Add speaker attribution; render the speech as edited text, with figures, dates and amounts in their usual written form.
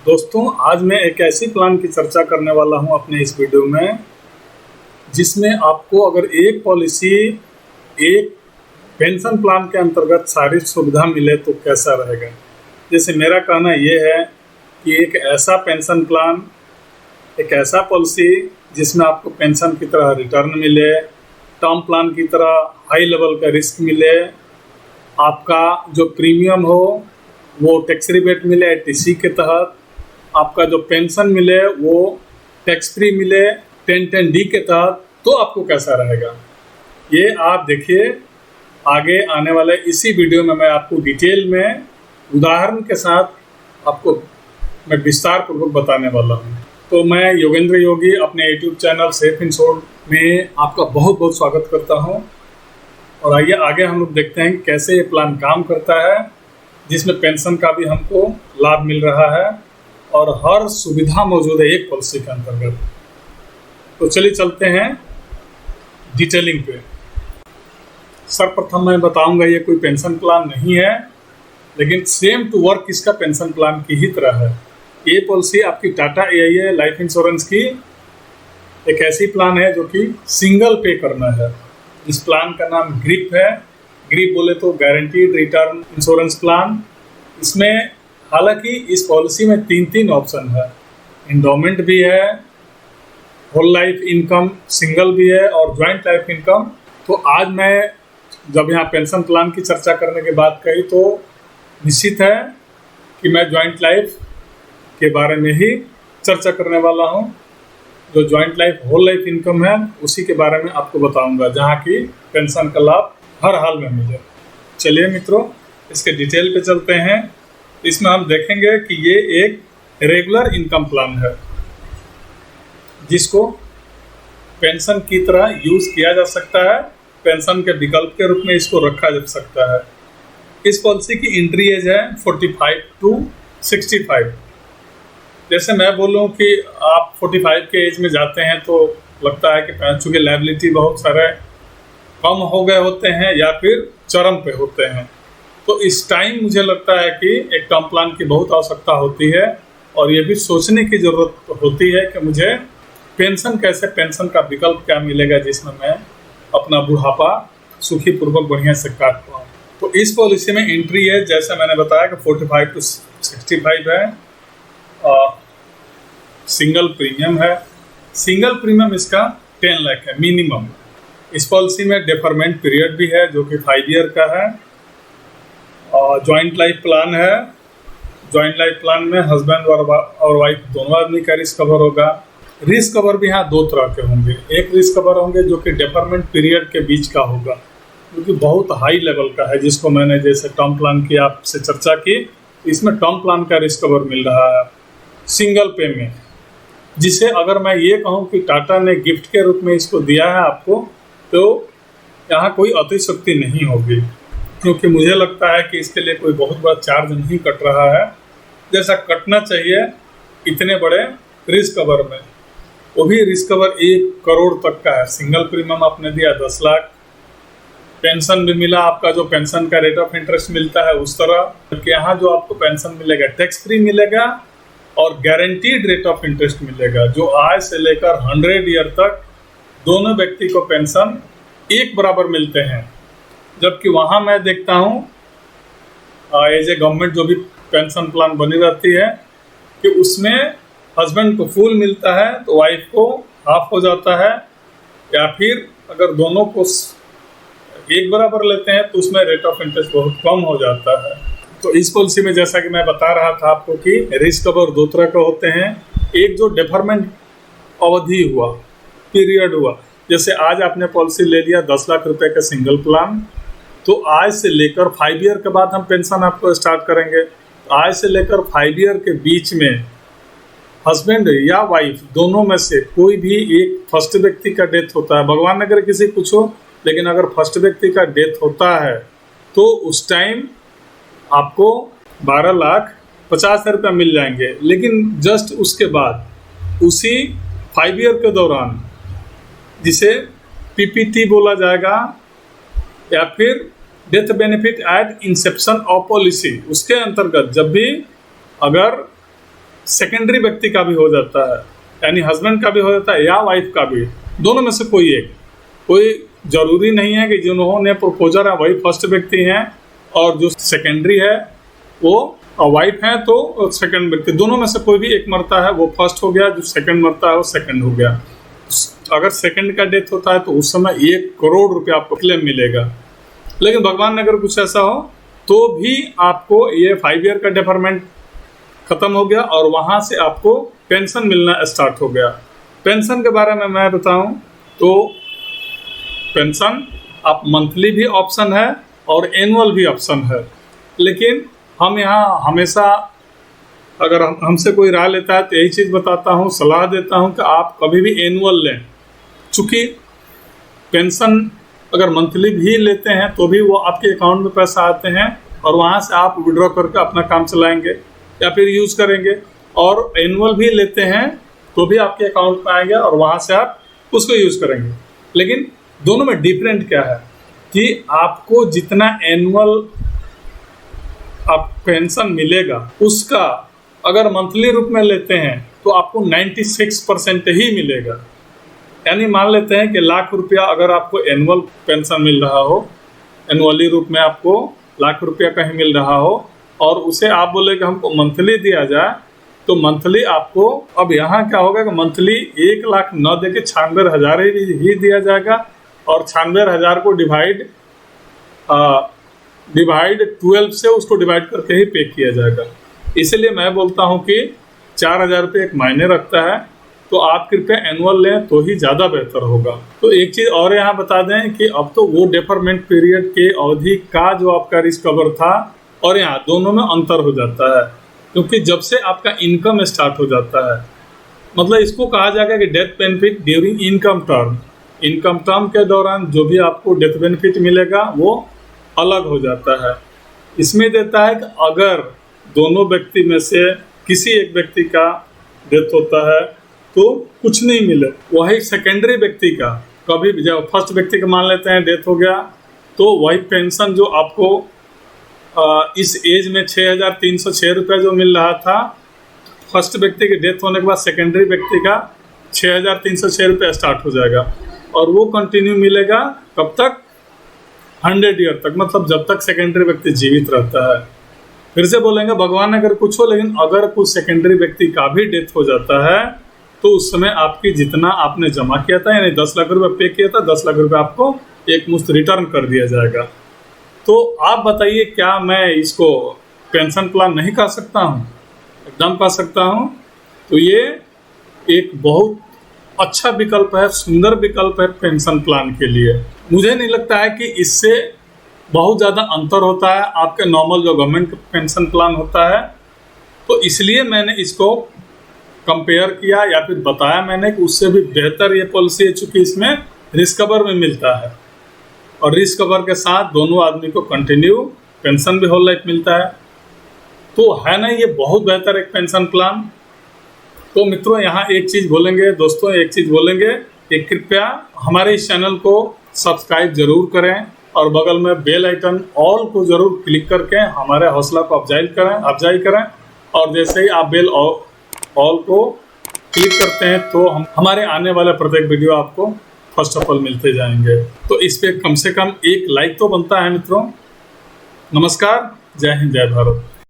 Speaker 1: दोस्तों, आज मैं एक ऐसी प्लान की चर्चा करने वाला हूं अपने इस वीडियो में जिसमें आपको अगर एक पॉलिसी एक पेंशन प्लान के अंतर्गत सारी सुविधा मिले तो कैसा रहेगा। जैसे मेरा कहना ये है कि एक ऐसा पेंशन प्लान, एक ऐसा पॉलिसी जिसमें आपको पेंशन की तरह रिटर्न मिले, टर्म प्लान की तरह हाई लेवल का रिस्क मिले, आपका जो प्रीमियम हो वो टैक्स रिबेट मिले टीसी के तहत, आपका जो पेंशन मिले वो टैक्स फ्री मिले 1010D के तहत, तो आपको कैसा रहेगा ये आप देखिए। आगे आने वाले इसी वीडियो में मैं आपको डिटेल में उदाहरण के साथ आपको मैं विस्तार पूर्वक बताने वाला हूँ। तो मैं योगेंद्र योगी अपने YouTube channel safe in sold में आपका बहुत बहुत स्वागत करता हूँ। और आइए आगे हम लोग देखते हैं कि कैसे ये प्लान काम करता है, जिसमें पेंशन का भी हमको लाभ मिल रहा है और हर सुविधा मौजूद है एक पॉलिसी के अंतर्गत। तो चलिए चलते हैं डिटेलिंग पे। सर्वप्रथम मैं बताऊंगा ये कोई पेंशन प्लान नहीं है, लेकिन सेम टू वर्क इसका पेंशन प्लान की ही तरह है। ये पॉलिसी आपकी टाटा AIA लाइफ इंश्योरेंस की एक ऐसी प्लान है जो कि सिंगल पे करना है। इस प्लान का नाम ग्रिप है। ग्रिप बोले तो गारंटीड रिटर्न इंश्योरेंस प्लान। इसमें हालांकि इस पॉलिसी में तीन ऑप्शन है, इंडोमेंट भी है, होल लाइफ इनकम सिंगल भी है और ज्वाइंट लाइफ इनकम। तो आज मैं जब यहाँ पेंशन प्लान की चर्चा करने की बात कही तो निश्चित है कि मैं ज्वाइंट लाइफ के बारे में ही चर्चा करने वाला हूँ। जो joint life whole life income है उसी के बारे में आपको बताऊंगा, जहाँ की पेंशन का लाभ हर हाल में मिले। चलिए मित्रों, इसके डिटेल पे चलते हैं। इसमें हम देखेंगे कि ये एक रेगुलर इनकम प्लान है जिसको पेंशन की तरह यूज किया जा सकता है। पेंशन के विकल्प के रूप में इसको रखा जा सकता है। इस पॉलिसी की एंट्री एज है 45 to 65। जैसे मैं बोलूँ कि आप 45 के एज में जाते हैं तो लगता है कि चूँकि लायबिलिटी बहुत सारे कम हो गए होते हैं या फिर चरम पे होते हैं, तो इस टाइम मुझे लगता है कि एक टर्म प्लान की बहुत आवश्यकता होती है और ये भी सोचने की ज़रूरत होती है कि मुझे पेंशन का विकल्प क्या मिलेगा जिसमें मैं अपना बुढ़ापा सुखी पूर्वक बढ़िया से काट पाऊँ। तो इस पॉलिसी में एंट्री है, जैसे मैंने बताया कि 45 to 65 है। सिंगल प्रीमियम है। सिंगल प्रीमियम इसका 10 लाख है मिनिमम। इस पॉलिसी में डेफरमेंट पीरियड भी है जो कि 5 ईयर का है। और ज्वाइंट लाइफ प्लान है। ज्वाइंट लाइफ प्लान में हस्बैंड और वाइफ दोनों आदमी का रिस्क कवर होगा। रिस्क कवर भी यहाँ दो तरह के होंगे। एक रिस्क कवर होंगे जो कि डेफरमेंट पीरियड के बीच का होगा, जो कि बहुत हाई लेवल का है, जिसको मैंने जैसे टर्म प्लान की आपसे चर्चा की। इसमें टर्म प्लान का रिस्क कवर मिल रहा है सिंगल पे में, जिसे अगर मैं ये कहूँ कि टाटा ने गिफ्ट के रूप में इसको दिया है आपको, तो यहाँ कोई अतिशयोक्ति नहीं होगी, क्योंकि मुझे लगता है कि इसके लिए कोई बहुत बड़ा चार्ज नहीं कट रहा है जैसा कटना चाहिए इतने बड़े रिस्क कवर में। वो भी रिस्क कवर 1 करोड़ तक का है। सिंगल प्रीमियम आपने दिया 10 लाख, पेंशन भी मिला। आपका जो पेंशन का रेट ऑफ इंटरेस्ट मिलता है उस तरह कि यहाँ जो आपको पेंशन मिलेगा टैक्स फ्री मिलेगा और गारंटीड रेट ऑफ इंटरेस्ट मिलेगा, जो आज से लेकर 100 ईयर तक दोनों व्यक्ति को पेंशन एक बराबर मिलते हैं। जबकि वहाँ मैं देखता हूँ एज ए गवर्नमेंट जो भी पेंशन प्लान बनी रहती है कि उसमें हस्बैंड को फुल मिलता है तो वाइफ को हाफ हो जाता है, या फिर अगर दोनों को एक बराबर लेते हैं तो उसमें रेट ऑफ इंटरेस्ट बहुत कम हो जाता है। तो इस पॉलिसी में जैसा कि मैं बता रहा था आपको कि रिस्क कवर दो तरह के होते हैं। एक जो डेफरमेंट अवधि हुआ, पीरियड हुआ, जैसे आज आपने पॉलिसी ले लिया 10 लाख रुपए का सिंगल प्लान, तो आज से लेकर 5 ईयर के बाद हम पेंशन आपको स्टार्ट करेंगे। आज से लेकर 5 ईयर के बीच में हस्बैंड या वाइफ दोनों में से कोई भी एक फर्स्ट व्यक्ति का डेथ होता है, भगवान अगर किसी पूछो, लेकिन अगर फर्स्ट व्यक्ति का डेथ होता है तो उस टाइम आपको 12,50,000 रुपये मिल जाएंगे। लेकिन जस्ट उसके बाद उसी 5 ईयर के दौरान, जिसे PPT बोला जाएगा या फिर death benefit at inception of policy, उसके अंतर्गत जब भी अगर सेकेंडरी व्यक्ति का भी हो जाता है, यानी हस्बैंड का भी हो जाता है या वाइफ का भी, दोनों में से कोई एक। कोई जरूरी नहीं है कि जिन्होंने प्रपोजर है वही फर्स्ट व्यक्ति हैं और जो सेकेंडरी है वो वाइफ है तो सेकंड व्यक्ति, दोनों में से कोई भी एक मरता है वो फर्स्ट हो गया, जो सेकंड मरता है वो सेकंड हो गया। अगर सेकंड का डेथ होता है तो उस समय 1 करोड़ रुपया आपको क्लेम मिलेगा। लेकिन भगवान ने अगर कुछ ऐसा हो तो भी आपको ये 5 ईयर का डेफरमेंट खत्म हो गया और वहां से आपको पेंशन मिलना स्टार्ट हो गया। पेंशन के बारे में मैं बताऊं तो पेंशन आप मंथली भी ऑप्शन है और एनुअल भी ऑप्शन है, लेकिन हम यहाँ हमेशा अगर हमसे कोई राय लेता है तो यही चीज़ बताता हूँ, सलाह देता हूँ कि आप कभी भी एनुअल लें। चूँकि पेंशन अगर मंथली भी लेते हैं तो भी वो आपके अकाउंट में पैसा आते हैं और वहाँ से आप विड्रॉ करके अपना काम चलाएंगे या फिर यूज़ करेंगे, और एनुअल भी लेते हैं तो भी आपके अकाउंट में आएंगे और वहाँ से आप उसको यूज़ करेंगे। लेकिन दोनों में डिफरेंट क्या है कि आपको जितना एनुअल आप पेंशन मिलेगा उसका अगर मंथली रूप में लेते हैं तो आपको 96% ही मिलेगा। यानी मान लेते हैं कि ₹1,00,000 अगर आपको एनुअल पेंशन मिल रहा हो, एनुअली रूप में आपको ₹1,00,000 कहीं मिल रहा हो और उसे आप बोले कि हमको मंथली दिया जाए, तो मंथली आपको अब यहाँ क्या होगा कि मंथली 1,00,000 न दे के 96,000 ही दिया जाएगा और 96,000 को डिवाइड 12 से उसको डिवाइड करके ही पे किया जाएगा। इसलिए मैं बोलता हूँ कि 4,000 रुपये एक मायने रखता है, तो आप कृपया एनुअल लें तो ही ज़्यादा बेहतर होगा। तो एक चीज़ और यहाँ बता दें कि अब तो वो डेफरमेंट पीरियड के अवधि का जो आपका रिस्क कवर था और यहाँ दोनों में अंतर हो जाता है, क्योंकि जब से आपका इनकम स्टार्ट हो जाता है, मतलब इसको कहा जाएगा कि death benefit during income term के दौरान जो भी आपको डेथ बेनिफिट मिलेगा वो अलग हो जाता है। इसमें देता है कि अगर दोनों व्यक्ति में से किसी एक व्यक्ति का डेथ होता है तो कुछ नहीं मिले, वही सेकेंडरी व्यक्ति का कभी जब फर्स्ट व्यक्ति का मान लेते हैं डेथ हो गया तो वही पेंशन जो आपको इस एज में 6,306 रुपये जो मिल रहा था, फर्स्ट व्यक्ति की डेथ होने के बाद सेकेंडरी व्यक्ति का 6,306 रुपये स्टार्ट हो जाएगा और वो कंटिन्यू मिलेगा कब तक? 100 ईयर तक, मतलब जब तक सेकेंडरी व्यक्ति जीवित रहता है। फिर से बोलेंगे भगवान अगर कुछ हो, लेकिन अगर कुछ सेकेंडरी व्यक्ति का भी डेथ हो जाता है तो उस समय आपकी जितना आपने जमा किया था यानी 10 लाख रुपए पे किया था, 10 लाख रुपए आपको एक मुश्त रिटर्न कर दिया जाएगा। तो आप बताइए क्या मैं इसको पेंशन प्लान नहीं कर सकता हूँ? एकदम कर सकता हूँ। तो ये एक बहुत अच्छा विकल्प है, सुंदर विकल्प है पेंशन प्लान के लिए। मुझे नहीं लगता है कि इससे बहुत ज़्यादा अंतर होता है आपके नॉर्मल जो गवर्नमेंट पेंशन प्लान होता है, तो इसलिए मैंने इसको कंपेयर किया या फिर बताया मैंने कि उससे भी बेहतर ये पॉलिसी है, चूँकि इसमें रिस्क कवर में मिलता है और रिस्क कवर के साथ दोनों आदमी को कंटिन्यू पेंशन भी होल लाइफ मिलता है। तो है ना ये बहुत बेहतर एक पेंशन प्लान। तो मित्रों यहाँ एक चीज़ बोलेंगे, दोस्तों एक चीज़ बोलेंगे कि कृपया हमारे इस चैनल को सब्सक्राइब जरूर करें और बगल में बेल आइकन ऑल को जरूर क्लिक करके हमारे हौसला को अफजाई करें और जैसे ही आप बेल ऑल को क्लिक करते हैं तो हम हमारे आने वाले प्रत्येक वीडियो आपको फर्स्ट ऑफ ऑल मिलते जाएंगे। तो इस पे कम से कम एक लाइक तो बनता है मित्रों। नमस्कार, जय हिंद, जय भारत।